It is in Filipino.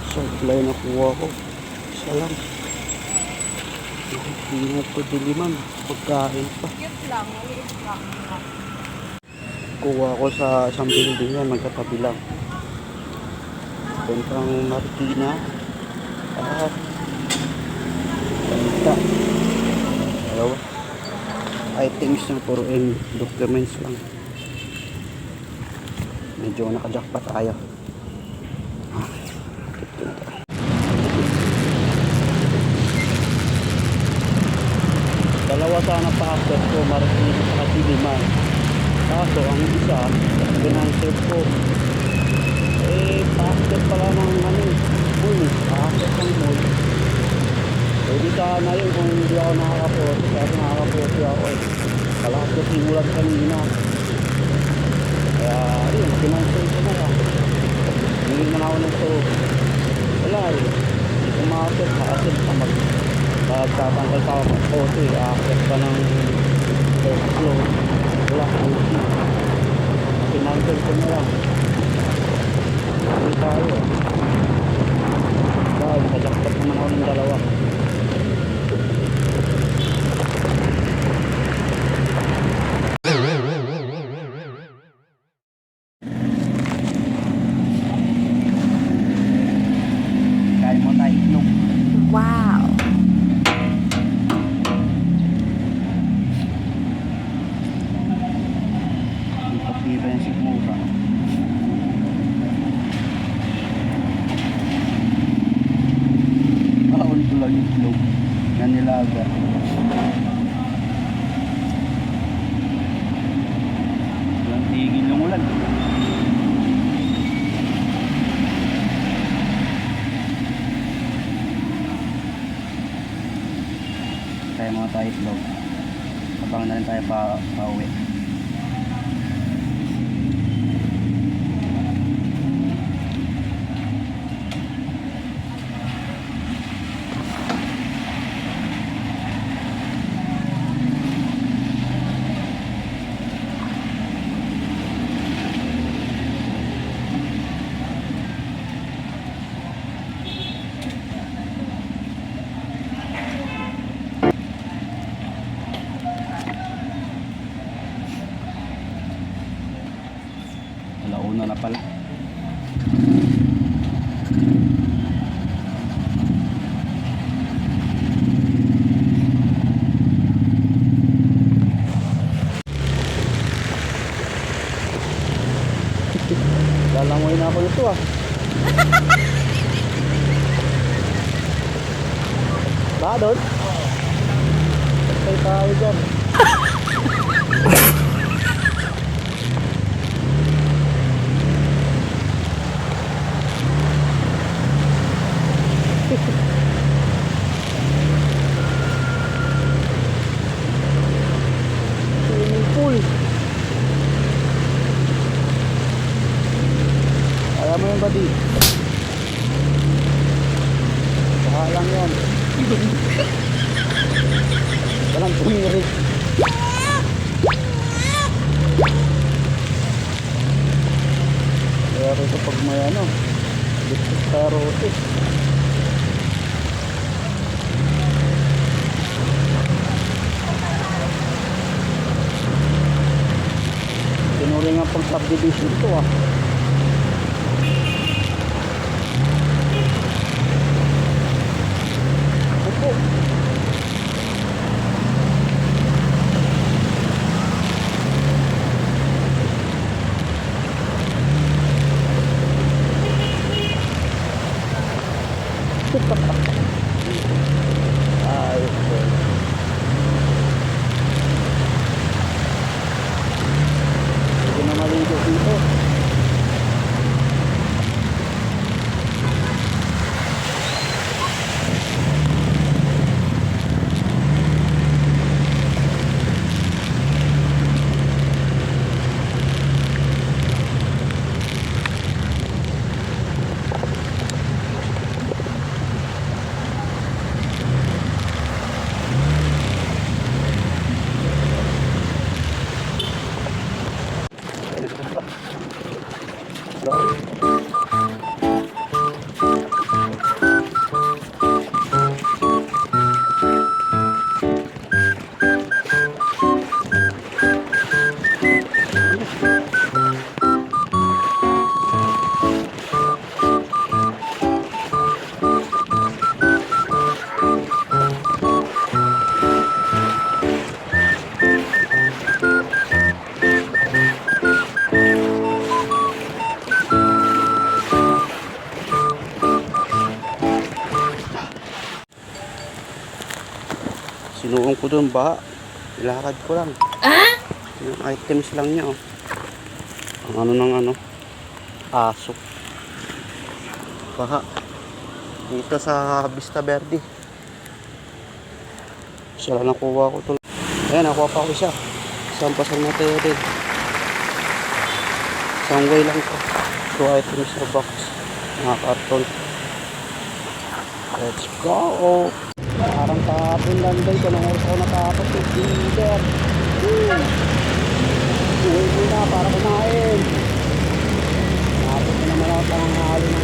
Supply na kuha ko. Isa lang. Hindi mo ko diliman. Pagkain pa. Cute lang, maliit lang. Kuha ko sa isang building yan. Magkatabi lang. Puntang Marikina. At Balita. Dalawa. Items na puro documents lang. Medyo nakajakpa tayo. Dalawa sana pa-access ko, Marikina sa Diliman. Kaso ang isa, pinansip ko. Pa-access pala ng mall. Pa-access ng mall. Pwede sana yun kung hindi ako nakakapote. Kasi nakakapote ako Kalahas ko simulan kanina. Kaya yun, pinansip ko na lang. Hindi na ako nito. Wala rin. Hindi ko ma-access pa magtatanggal pa ako ng pote. Access pa ng first floor. Wala, pinansip ko na lang. Hindi tayo. Dahil nakajakpat naman ako ng dalawa. Kain mo tayo itlog. Wow! Yung pagtiba yung sigmura. Baon ko lang yung itlog na nilaga. Walang tigil yung ulan. Tayo mga tayo itlog. Abang na rin tayo pa-uwi. Alauna na pala. Lalangoy na ako nito Ba doon? Patay tayo dyan. Swimming pool. Alam mo yung badi? Baka lang yan. Walang tumirik. Kaya rito pag may dito tayo rote. Tinuring nga pang subdivision ito Opo. Ayos po. Hindi na maligo dito. Sinuong ko doon baha. Ilakad ko lang. Yung items lang niya, oh. Ang ano ng ano, aso. Baha. Dito sa Vista Verde. Siya lang nakuha ko to. Ayan, nakuha pa ko siya. Isang pasang Mateo din. Isang way lang to. 2 items sa box. Mga karton. Let's go! Parang kahapon lang guys. Anong oras ako natapos yung feeder. Uwi mo na para kumain. Tapos na naman ako tanghali ng